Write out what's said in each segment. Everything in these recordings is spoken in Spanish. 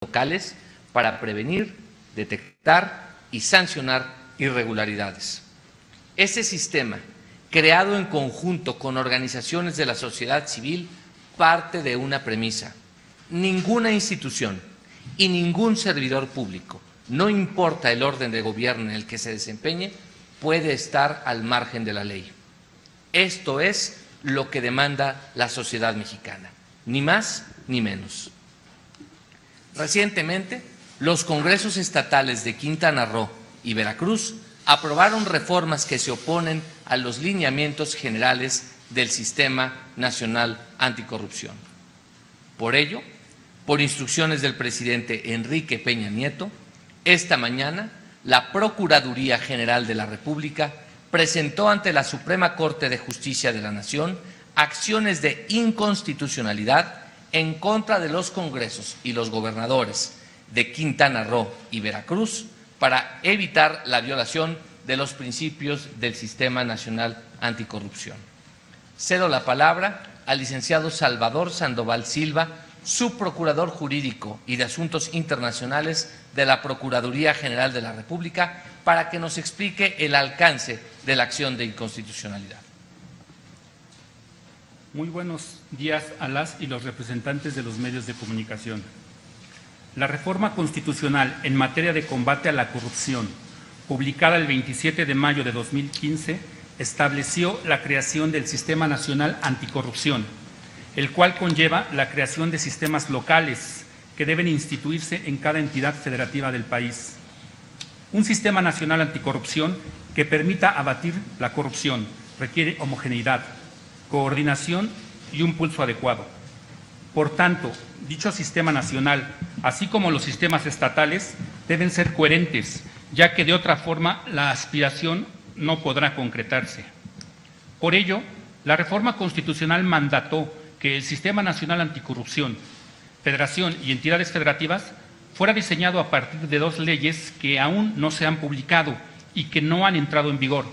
locales para prevenir, detectar y sancionar irregularidades. Ese sistema, creado en conjunto con organizaciones de la sociedad civil, parte de una premisa: ninguna institución y ningún servidor público, no importa el orden de gobierno en el que se desempeñe, puede estar al margen de la ley. Esto es lo que demanda la sociedad mexicana, ni más ni menos. Recientemente, los congresos estatales de Quintana Roo y Veracruz aprobaron reformas que se oponen a los lineamientos generales del Sistema Nacional Anticorrupción. Por ello, por instrucciones del presidente Enrique Peña Nieto, esta mañana la Procuraduría General de la República presentó ante la Suprema Corte de Justicia de la Nación acciones de inconstitucionalidad en contra de los congresos y los gobernadores de Quintana Roo y Veracruz para evitar la violación de los principios del Sistema Nacional Anticorrupción. Cedo la palabra al licenciado Salvador Sandoval Silva, subprocurador jurídico y de Asuntos Internacionales de la Procuraduría General de la República, para que nos explique el alcance de la acción de inconstitucionalidad. Muy buenos días a las y los representantes de los medios de comunicación. La reforma constitucional en materia de combate a la corrupción, publicada el 27 de mayo de 2015, estableció la creación del Sistema Nacional Anticorrupción, el cual conlleva la creación de sistemas locales que deben instituirse en cada entidad federativa del país. Un sistema nacional anticorrupción que permita abatir la corrupción requiere homogeneidad, coordinación y un pulso adecuado. Por tanto, dicho sistema nacional, así como los sistemas estatales, deben ser coherentes, ya que de otra forma la aspiración no podrá concretarse. Por ello, la reforma constitucional mandató que el Sistema Nacional Anticorrupción, Federación y entidades federativas fuera diseñado a partir de dos leyes que aún no se han publicado y que no han entrado en vigor: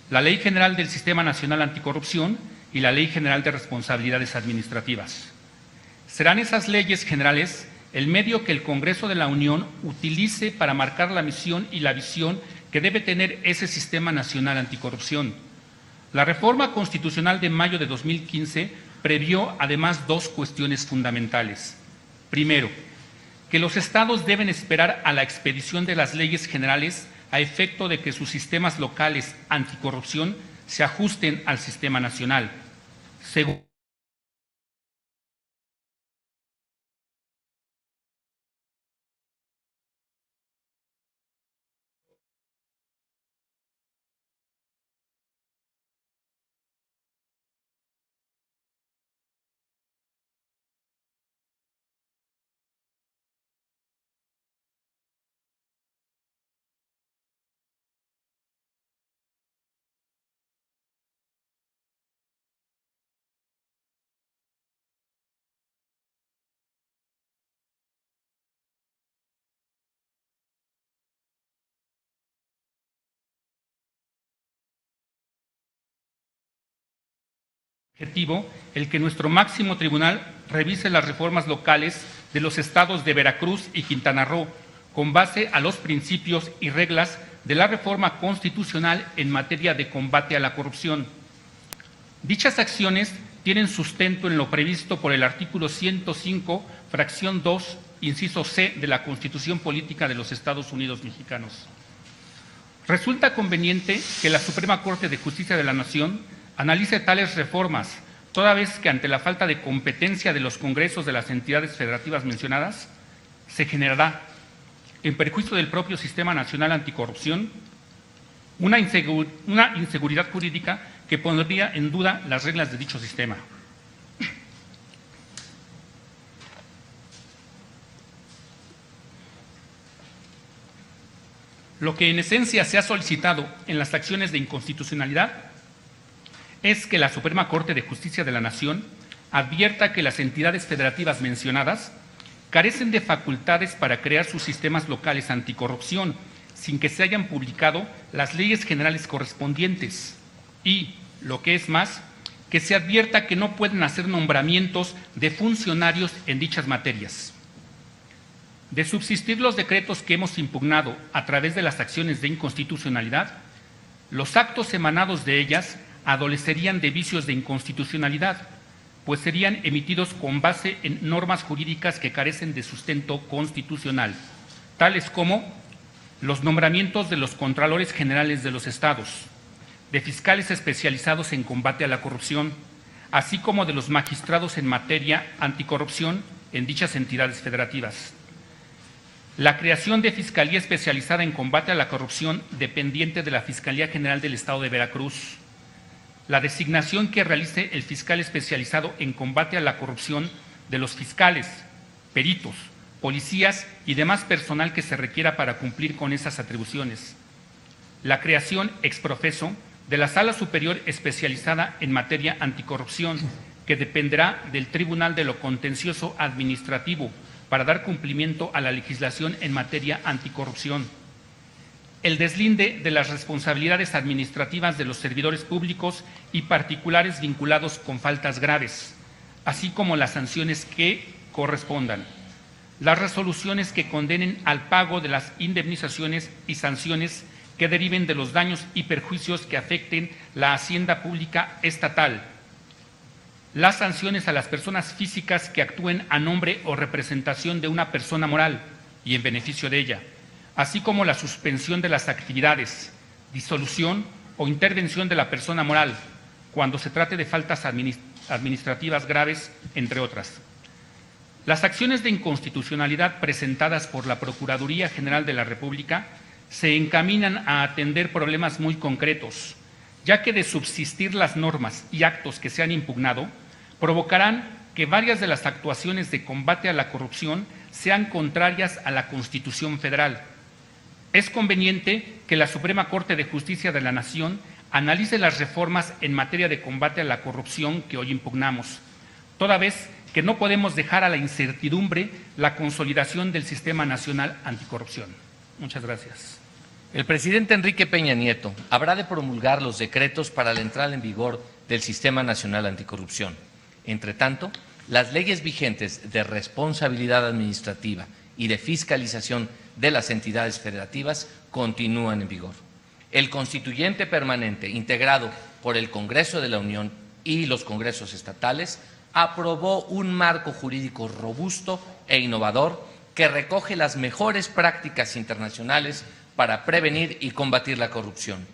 la Ley General del Sistema Nacional Anticorrupción y la Ley General de Responsabilidades Administrativas. Serán esas leyes generales el medio que el Congreso de la Unión utilice para marcar la misión y la visión que debe tener ese Sistema Nacional Anticorrupción. La reforma constitucional de mayo de 2015 previó además dos cuestiones fundamentales. Primero, que los estados deben esperar a la expedición de las leyes generales a efecto de que sus sistemas locales anticorrupción se ajusten al sistema nacional. Segundo, objetivo el que nuestro máximo tribunal revise las reformas locales de los estados de Veracruz y Quintana Roo con base a los principios y reglas de la reforma constitucional en materia de combate a la corrupción. Dichas acciones tienen sustento en lo previsto por el artículo 105, fracción 2, inciso C de la Constitución Política de los Estados Unidos Mexicanos. Resulta conveniente que la Suprema Corte de Justicia de la Nación analice tales reformas, toda vez que ante la falta de competencia de los congresos de las entidades federativas mencionadas, se generará, en perjuicio del propio Sistema Nacional Anticorrupción, una inseguridad jurídica que pondría en duda las reglas de dicho sistema. Lo que en esencia se ha solicitado en las acciones de inconstitucionalidad es que la Suprema Corte de Justicia de la Nación advierta que las entidades federativas mencionadas carecen de facultades para crear sus sistemas locales anticorrupción sin que se hayan publicado las leyes generales correspondientes y, lo que es más, que se advierta que no pueden hacer nombramientos de funcionarios en dichas materias. De subsistir los decretos que hemos impugnado a través de las acciones de inconstitucionalidad, los actos emanados de ellas adolecerían de vicios de inconstitucionalidad, pues serían emitidos con base en normas jurídicas que carecen de sustento constitucional, tales como los nombramientos de los Contralores Generales de los Estados, de fiscales especializados en combate a la corrupción, así como de los magistrados en materia anticorrupción en dichas entidades federativas. La creación de Fiscalía Especializada en Combate a la Corrupción dependiente de la Fiscalía General del Estado de Veracruz. La designación que realice el fiscal especializado en combate a la corrupción de los fiscales, peritos, policías y demás personal que se requiera para cumplir con esas atribuciones. La creación ex profeso de la Sala Superior Especializada en Materia Anticorrupción, que dependerá del Tribunal de lo Contencioso Administrativo para dar cumplimiento a la legislación en materia anticorrupción. El deslinde de las responsabilidades administrativas de los servidores públicos y particulares vinculados con faltas graves, así como las sanciones que correspondan. Las resoluciones que condenen al pago de las indemnizaciones y sanciones que deriven de los daños y perjuicios que afecten la hacienda pública estatal. Las sanciones a las personas físicas que actúen a nombre o representación de una persona moral y en beneficio de ella, así como la suspensión de las actividades, disolución o intervención de la persona moral, cuando se trate de faltas administrativas graves, entre otras. Las acciones de inconstitucionalidad presentadas por la Procuraduría General de la República se encaminan a atender problemas muy concretos, ya que de subsistir las normas y actos que se han impugnado, provocarán que varias de las actuaciones de combate a la corrupción sean contrarias a la Constitución Federal. Es conveniente que la Suprema Corte de Justicia de la Nación analice las reformas en materia de combate a la corrupción que hoy impugnamos, toda vez que no podemos dejar a la incertidumbre la consolidación del Sistema Nacional Anticorrupción. Muchas gracias. El presidente Enrique Peña Nieto habrá de promulgar los decretos para la entrada en vigor del Sistema Nacional Anticorrupción. Entre tanto, las leyes vigentes de responsabilidad administrativa y de fiscalización de las entidades federativas continúan en vigor. El constituyente permanente, integrado por el Congreso de la Unión y los congresos estatales, aprobó un marco jurídico robusto e innovador que recoge las mejores prácticas internacionales para prevenir y combatir la corrupción.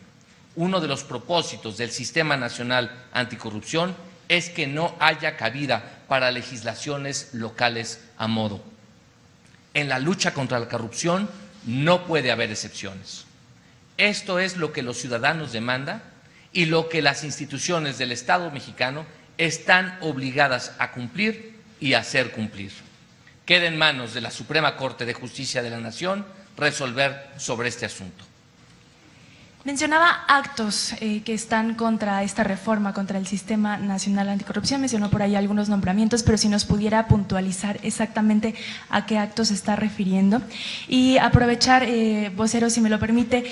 Uno de los propósitos del Sistema Nacional Anticorrupción es que no haya cabida para legislaciones locales a modo. En la lucha contra la corrupción no puede haber excepciones. Esto es lo que los ciudadanos demandan y lo que las instituciones del Estado mexicano están obligadas a cumplir y a hacer cumplir. Queda en manos de la Suprema Corte de Justicia de la Nación resolver sobre este asunto. Mencionaba actos que están contra esta reforma, contra el Sistema Nacional Anticorrupción, mencionó por ahí algunos nombramientos, pero si nos pudiera puntualizar exactamente a qué actos se está refiriendo. Y aprovechar, vocero, si me lo permite,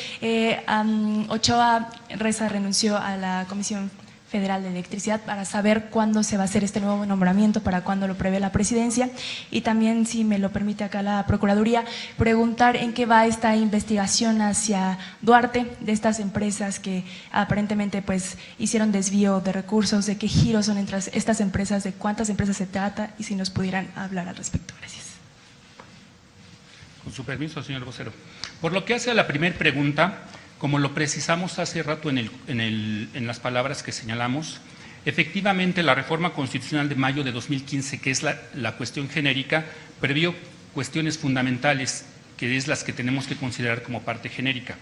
Ochoa Reza renunció a la Comisión Federal de Electricidad para saber cuándo se va a hacer este nuevo nombramiento, para cuándo lo prevé la presidencia, y también, si me lo permite acá la Procuraduría, preguntar en qué va esta investigación hacia Duarte, de estas empresas que aparentemente pues hicieron desvío de recursos, de qué giros son entre estas empresas, de cuántas empresas se trata, y si nos pudieran hablar al respecto. Gracias. Con su permiso, señor vocero. Por lo que hace a la primera pregunta, como lo precisamos hace rato en las palabras que señalamos, efectivamente la reforma constitucional de mayo de 2015, que es la cuestión genérica, previó cuestiones fundamentales, que es las que tenemos que considerar como parte genérica.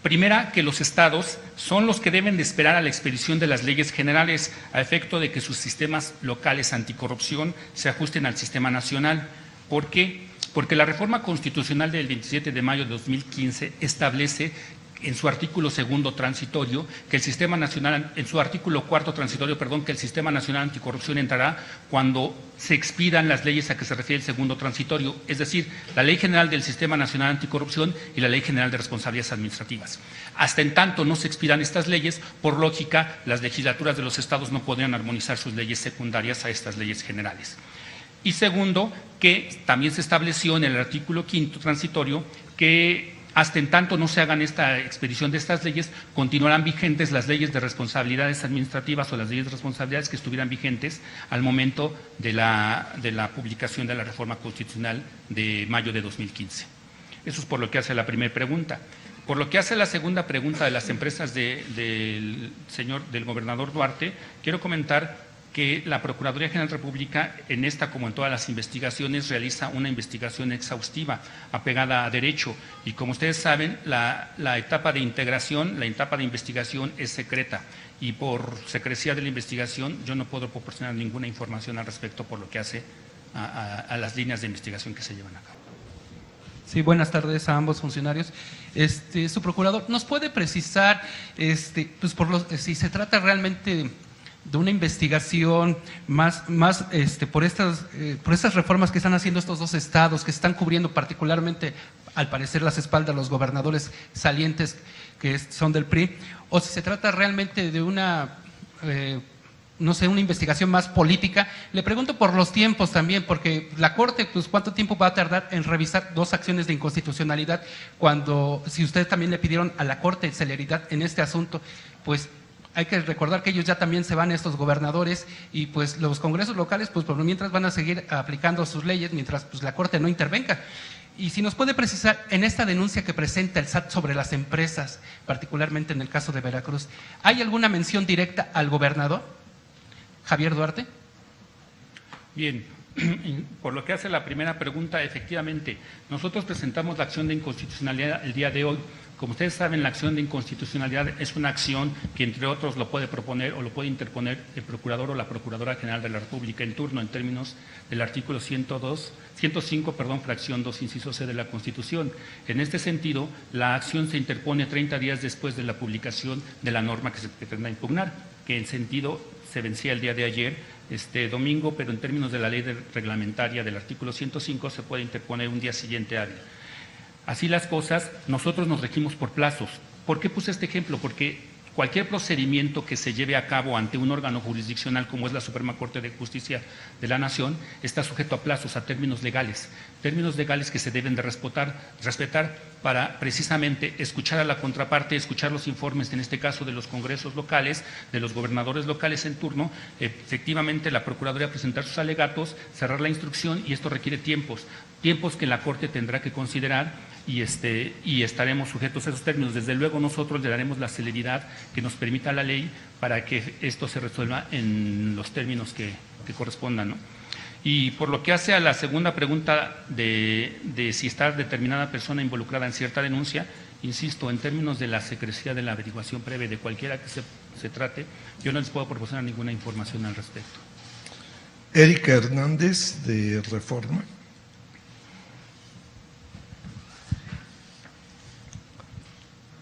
Primera, que los estados son los que deben de esperar a la expedición de las leyes generales a efecto de que sus sistemas locales anticorrupción se ajusten al sistema nacional. ¿Por qué? Porque la reforma constitucional del 27 de mayo de 2015 establece en su artículo segundo transitorio que el Sistema Nacional, en su artículo cuarto transitorio, perdón, que el Sistema Nacional Anticorrupción entrará cuando se expidan las leyes a que se refiere el segundo transitorio, es decir, la Ley General del Sistema Nacional Anticorrupción y la Ley General de Responsabilidades Administrativas. Hasta en tanto no se expidan estas leyes, por lógica, las legislaturas de los estados no podrían armonizar sus leyes secundarias a estas leyes generales. Y segundo, que también se estableció en el artículo 5º transitorio que hasta en tanto no se hagan esta expedición de estas leyes, continuarán vigentes las leyes de responsabilidades administrativas o las leyes de responsabilidades que estuvieran vigentes al momento de la publicación de la reforma constitucional de mayo de 2015. Eso es por lo que hace la primera pregunta. Por lo que hace la segunda pregunta de las empresas del gobernador Duarte, quiero comentar que la Procuraduría General de la República, en esta como en todas las investigaciones, realiza una investigación exhaustiva, apegada a derecho, y como ustedes saben, la etapa de integración, la etapa de investigación es secreta, y por secrecía de la investigación yo no puedo proporcionar ninguna información al respecto por lo que hace a las líneas de investigación que se llevan a cabo. Sí, buenas tardes a ambos funcionarios. Su procurador, ¿nos puede precisar pues si se trata realmente de una investigación más por estas reformas que están haciendo estos dos estados, que están cubriendo particularmente, al parecer, las espaldas de los gobernadores salientes que son del PRI, o si se trata realmente de una una investigación más política? Le pregunto por los tiempos también, porque la Corte, pues, ¿cuánto tiempo va a tardar en revisar dos acciones de inconstitucionalidad si ustedes también le pidieron a la Corte celeridad en este asunto? Pues hay que recordar que ellos ya también se van, estos gobernadores, y pues los congresos locales, pues por mientras van a seguir aplicando sus leyes, mientras pues la Corte no intervenga. Y si nos puede precisar, en esta denuncia que presenta el SAT sobre las empresas, particularmente en el caso de Veracruz, ¿hay alguna mención directa al gobernador Javier Duarte? Bien, por lo que hace la primera pregunta, efectivamente, nosotros presentamos la acción de inconstitucionalidad el día de hoy. Como ustedes saben, la acción de inconstitucionalidad es una acción que, entre otros, lo puede proponer o lo puede interponer el procurador o la Procuradora General de la República en turno, en términos del artículo 105, fracción 2, inciso C de la Constitución. En este sentido, la acción se interpone 30 días después de la publicación de la norma que se pretenda impugnar, que en sentido se vencía el día de ayer, domingo, pero en términos de la ley reglamentaria del artículo 105 se puede interponer un día siguiente hábil. Así las cosas, nosotros nos regimos por plazos. ¿Por qué puse este ejemplo? Porque cualquier procedimiento que se lleve a cabo ante un órgano jurisdiccional como es la Suprema Corte de Justicia de la Nación está sujeto a plazos, a términos legales que se deben de respetar para precisamente escuchar a la contraparte, escuchar los informes, en este caso de los congresos locales, de los gobernadores locales en turno, efectivamente la Procuraduría presentar sus alegatos, cerrar la instrucción, y esto requiere tiempos que la Corte tendrá que considerar, y estaremos sujetos a esos términos. Desde luego nosotros le daremos la celeridad que nos permita la ley para que esto se resuelva en los términos que correspondan, ¿no? Y por lo que hace a la segunda pregunta de si está determinada persona involucrada en cierta denuncia, insisto, en términos de la secrecía de la averiguación previa de cualquiera que se trate, yo no les puedo proporcionar ninguna información al respecto. Erika Hernández, de Reforma.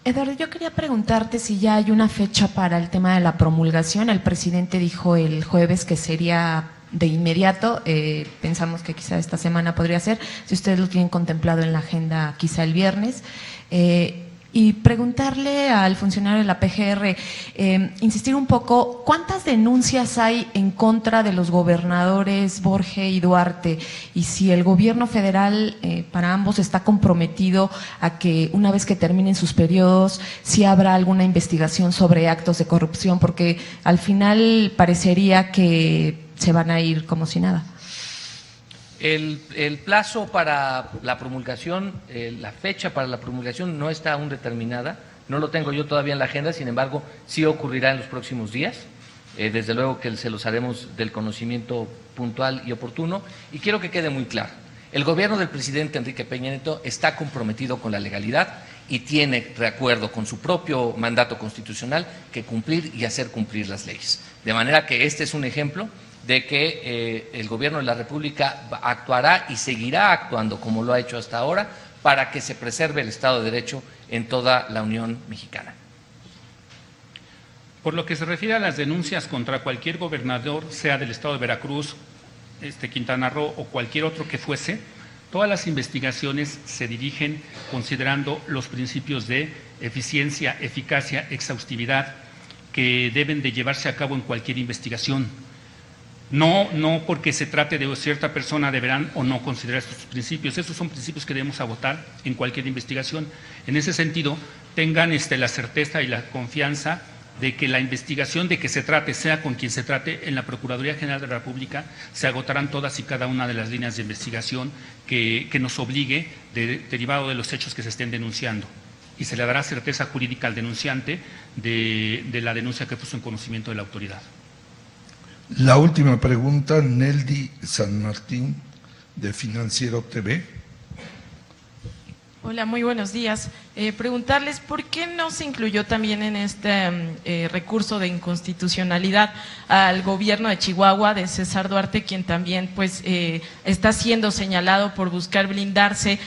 Eduardo, yo quería preguntarte si ya hay una fecha para el tema de la promulgación. El presidente dijo el jueves que sería de inmediato, pensamos que quizá esta semana podría ser, si ustedes lo tienen contemplado en la agenda quizá el viernes. Y preguntarle al funcionario de la PGR, insistir un poco, ¿cuántas denuncias hay en contra de los gobernadores Borge y Duarte? Y si el gobierno federal, para ambos, está comprometido a que una vez que terminen sus periodos, si habrá alguna investigación sobre actos de corrupción, porque al final parecería que se van a ir como si nada. El plazo para la promulgación, la fecha para la promulgación no está aún determinada, no lo tengo yo todavía en la agenda, sin embargo, sí ocurrirá en los próximos días. Desde luego que se los haremos del conocimiento puntual y oportuno, y quiero que quede muy claro, el gobierno del presidente Enrique Peña Nieto está comprometido con la legalidad y tiene, de acuerdo con su propio mandato constitucional, que cumplir y hacer cumplir las leyes. De manera que este es un ejemplo de que el gobierno de la República actuará y seguirá actuando como lo ha hecho hasta ahora para que se preserve el Estado de Derecho en toda la Unión Mexicana. Por lo que se refiere a las denuncias contra cualquier gobernador, sea del Estado de Veracruz, Quintana Roo o cualquier otro que fuese, todas las investigaciones se dirigen considerando los principios de eficiencia, eficacia, exhaustividad que deben de llevarse a cabo en cualquier investigación. No porque se trate de cierta persona deberán o no considerar estos principios. Esos son principios que debemos agotar en cualquier investigación. En ese sentido, tengan la certeza y la confianza de que la investigación de que se trate, sea con quien se trate, en la Procuraduría General de la República se agotarán todas y cada una de las líneas de investigación que nos obligue derivado de los hechos que se estén denunciando. Y se le dará certeza jurídica al denunciante de la denuncia que puso en conocimiento de la autoridad. La última pregunta, Neldi San Martín, de Financiero TV. Hola, muy buenos días. Preguntarles por qué no se incluyó también en este recurso de inconstitucionalidad al gobierno de Chihuahua, de César Duarte, quien también pues está siendo señalado por buscar blindarse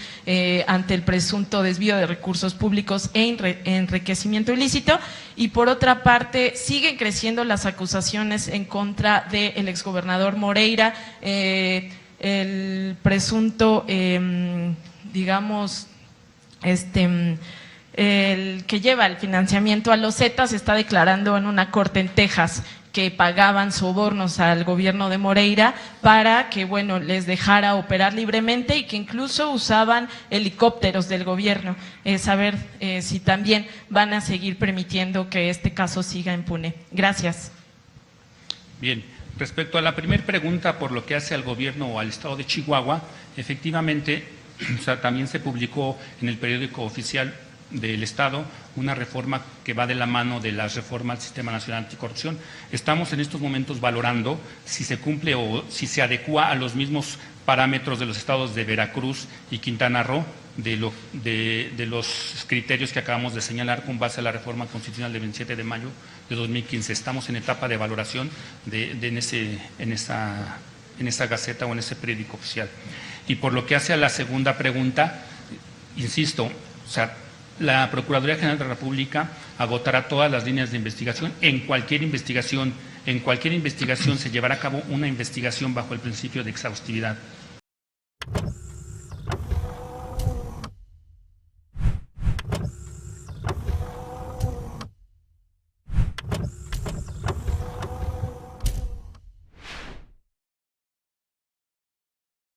ante el presunto desvío de recursos públicos e enriquecimiento ilícito. Y por otra parte, siguen creciendo las acusaciones en contra del exgobernador Moreira, el presunto, digamos, el que lleva el financiamiento a los Zetas está declarando en una corte en Texas que pagaban sobornos al gobierno de Moreira para que, bueno, les dejara operar libremente y que incluso usaban helicópteros del gobierno. Saber si también van a seguir permitiendo que este caso siga impune. Gracias. Bien, respecto a la primera pregunta por lo que hace al gobierno o al estado de Chihuahua, efectivamente, también se publicó en el periódico oficial del Estado una reforma que va de la mano de la reforma al Sistema Nacional Anticorrupción. Estamos en estos momentos valorando si se cumple o si se adecua a los mismos parámetros de los estados de Veracruz y Quintana Roo, de los criterios que acabamos de señalar con base a la reforma constitucional del 27 de mayo de 2015. Estamos en etapa de valoración en esa gaceta o en ese periódico oficial. Y por lo que hace a la segunda pregunta, insisto, la Procuraduría General de la República agotará todas las líneas de investigación. En cualquier investigación se llevará a cabo una investigación bajo el principio de exhaustividad.